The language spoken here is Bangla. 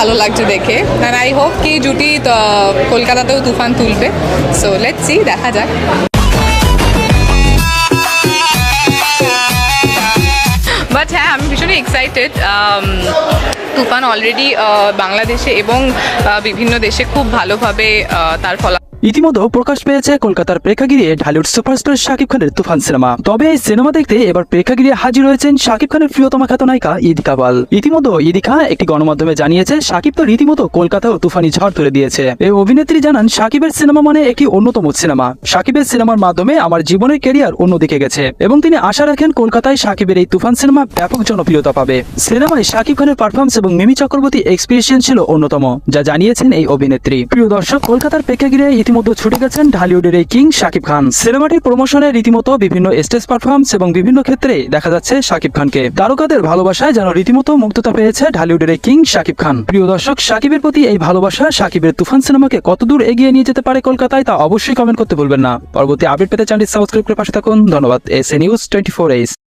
ভালো লাগছে দেখে, অ্যান্ড আই হোপ কি জুটি কলকাতাতেও তুফান তুলবে। সো লেটস সি, দেখা যাক। বাট হ্যাঁ, আমি ভীষণই এক্সাইটেড। তুফান অলরেডি বাংলাদেশে এবং বিভিন্ন দেশে খুব ভালোভাবে তার ফলাফল ইতিমধ্যে প্রকাশ পেয়েছে কলকাতার প্রেক্ষাগৃহে ঢালিউড সুপারস্টার শাকিব খানের তুফান সিনেমা। তবে এই সিনেমা দেখতে এবার প্রেক্ষাগৃহে হাজির হয়েছেন শাকিব খানের প্রিয়তমা খ্যাতনায়িকা ইদিকা পাল। ইতিমধ্যে ইদিকা একটি গণমাধ্যমে জানিয়েছে শাকিব তো রীতিমতো কলকাতাও তুফানি ঝড় তুলে দিয়েছে। এই অভিনেত্রী জানান, শাকিবের সিনেমা মানে একটি অন্যতম সিনেমা। শাকিবের সিনেমার মাধ্যমে আমার জীবনের ক্যারিয়ার অন্যদিকে গেছে এবং তিনি আশা রাখেন কলকাতায় শাকিবের এই তুফান সিনেমা ব্যাপক জনপ্রিয়তা পাবে। সিনেমায় শাকিব খানের পারফরমেন্স এবং মিমি চক্রবর্তী এক্সপ্রেশন ছিল অন্যতম, যা জানিয়েছেন এই অভিনেত্রী। প্রিয় দর্শক, কলকাতার প্রেক্ষাগৃহে ইতিমধ্যে ছুটে গেছেন ঢালিউডের এই কিং শাকিব খান। সিনেমাটির প্রমোশনে রীতিমতো বিভিন্ন স্টেজ পারফরমেন্স এবং বিভিন্ন ক্ষেত্রে দেখা যাচ্ছে শাকিব খানকে। তারকাদের ভালোবাসায় যেন রীতিমতো মুগ্ধতা পেয়েছে ঢালিউডের এই কিং শাকিব খান। প্রিয় দর্শক, শাকিবের প্রতি এই ভালোবাসা শাকিবের তুফান সিনেমাকে কতদূর এগিয়ে নিয়ে যেতে পারে কলকাতায়, তা অবশ্যই কমেন্ট করতে ভুলবেন না। পরবর্তী আপডেট পেতে চ্যানেলটি সাবস্ক্রাইব করে পাশে থাকুন। ধন্যবাদ। SA news 24 Ace।